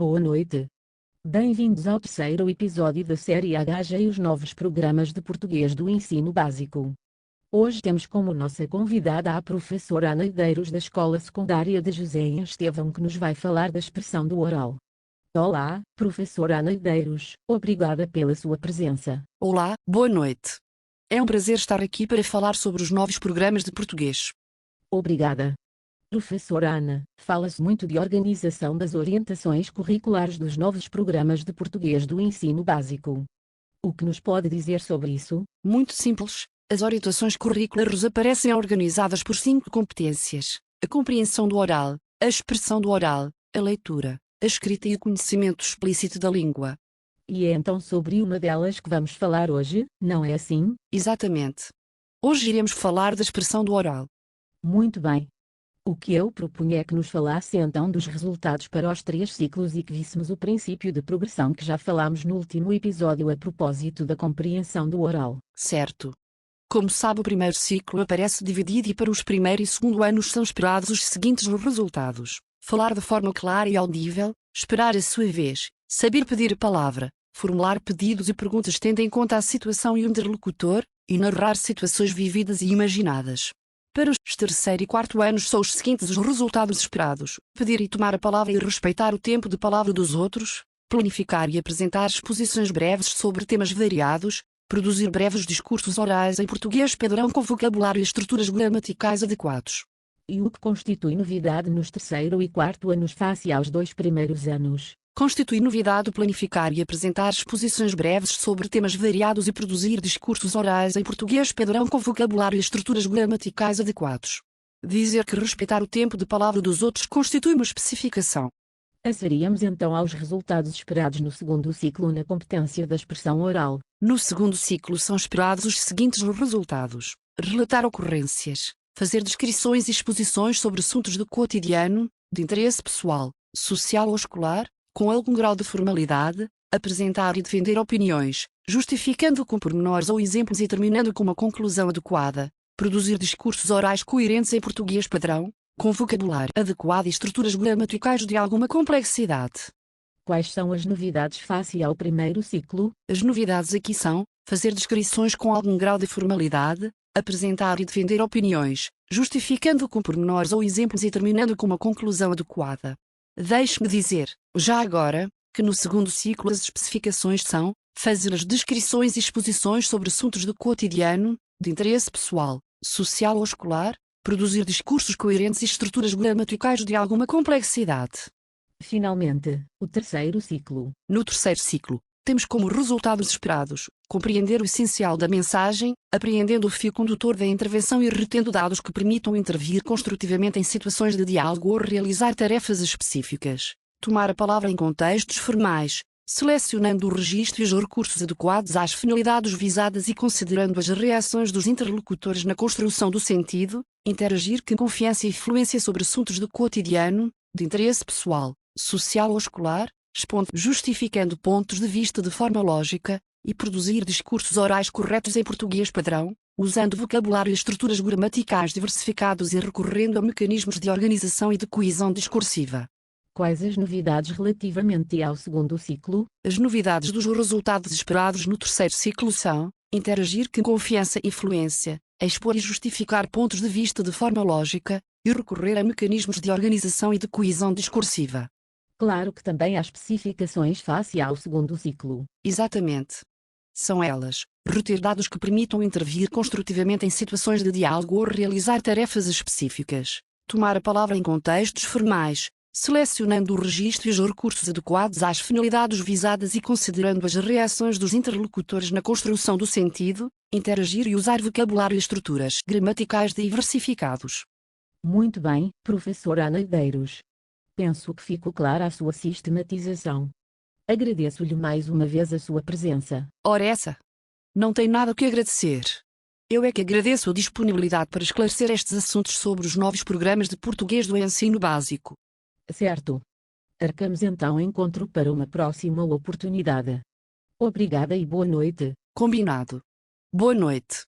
Boa noite. Bem-vindos ao terceiro episódio da série HG e os novos programas de português do ensino básico. Hoje temos como nossa convidada a professora Ana Medeiros da Escola Secundária de José Estevão, que nos vai falar da expressão do oral. Olá, professora Ana Medeiros, obrigada pela sua presença. Olá, boa noite. É um prazer estar aqui para falar sobre os novos programas de português. Obrigada. Professora Ana, fala-se muito de organização das orientações curriculares dos novos programas de português do ensino básico. O que nos pode dizer sobre isso? Muito simples, as orientações curriculares aparecem organizadas por 5 competências: a compreensão do oral, a expressão do oral, a leitura, a escrita e o conhecimento explícito da língua. E é então sobre uma delas que vamos falar hoje, não é assim? Exatamente. Hoje iremos falar da expressão do oral. Muito bem. O que eu propunha é que nos falasse então dos resultados para os 3 ciclos e que víssemos o princípio de progressão que já falámos no último episódio a propósito da compreensão do oral. Certo. Como sabe, o primeiro ciclo aparece dividido e para os primeiro e segundo anos são esperados os seguintes resultados: falar de forma clara e audível, esperar a sua vez, saber pedir a palavra, formular pedidos e perguntas tendo em conta a situação e o interlocutor, e narrar situações vividas e imaginadas. Para os terceiro e quarto anos são os seguintes os resultados esperados: pedir e tomar a palavra e respeitar o tempo de palavra dos outros, planificar e apresentar exposições breves sobre temas variados, produzir breves discursos orais em português padrão com vocabulário e estruturas gramaticais adequados. E o que constitui novidade nos terceiro e quarto anos face aos 2 primeiros anos? Constitui novidade planificar e apresentar exposições breves sobre temas variados e produzir discursos orais em português padrão com vocabulário e estruturas gramaticais adequados. Dizer que respeitar o tempo de palavra dos outros constitui uma especificação. Passaríamos então aos resultados esperados no segundo ciclo na competência da expressão oral. No segundo ciclo são esperados os seguintes resultados: relatar ocorrências, fazer descrições e exposições sobre assuntos do cotidiano, de interesse pessoal, social ou escolar, com algum grau de formalidade, apresentar e defender opiniões, justificando com pormenores ou exemplos e terminando com uma conclusão adequada, produzir discursos orais coerentes em português padrão, com vocabulário adequado e estruturas gramaticais de alguma complexidade. Quais são as novidades face ao primeiro ciclo? As novidades aqui são: fazer descrições com algum grau de formalidade, apresentar e defender opiniões, justificando com pormenores ou exemplos e terminando com uma conclusão adequada. Deixe-me dizer, já agora, que no segundo ciclo as especificações são: fazer as descrições e exposições sobre assuntos do cotidiano, de interesse pessoal, social ou escolar, produzir discursos coerentes e estruturas gramaticais de alguma complexidade. Finalmente, o terceiro ciclo. No terceiro ciclo, temos como resultados esperados: compreender o essencial da mensagem, apreendendo o fio condutor da intervenção e retendo dados que permitam intervir construtivamente em situações de diálogo ou realizar tarefas específicas. Tomar a palavra em contextos formais, selecionando o registro e os recursos adequados às finalidades visadas e considerando as reações dos interlocutores na construção do sentido. Interagir com confiança e fluência sobre assuntos do cotidiano, de interesse pessoal, social ou escolar, justificando pontos de vista de forma lógica, e produzir discursos orais corretos em português padrão, usando vocabulário e estruturas gramaticais diversificados e recorrendo a mecanismos de organização e de coesão discursiva. Quais as novidades relativamente ao segundo ciclo? As novidades dos resultados esperados no terceiro ciclo são: interagir com confiança e fluência, expor e justificar pontos de vista de forma lógica, e recorrer a mecanismos de organização e de coesão discursiva. Claro que também há especificações face ao segundo ciclo. Exatamente. São elas: reter dados que permitam intervir construtivamente em situações de diálogo ou realizar tarefas específicas. Tomar a palavra em contextos formais, selecionando o registro e os recursos adequados às finalidades visadas e considerando as reações dos interlocutores na construção do sentido. Interagir e usar vocabulário e estruturas gramaticais diversificados. Muito bem, professora Ana Medeiros. Penso que ficou clara a sua sistematização. Agradeço-lhe mais uma vez a sua presença. Ora essa! Não tem nada que agradecer. Eu é que agradeço a disponibilidade para esclarecer estes assuntos sobre os novos programas de português do ensino básico. Certo. Arcamos então encontro para uma próxima oportunidade. Obrigada e boa noite. Combinado. Boa noite.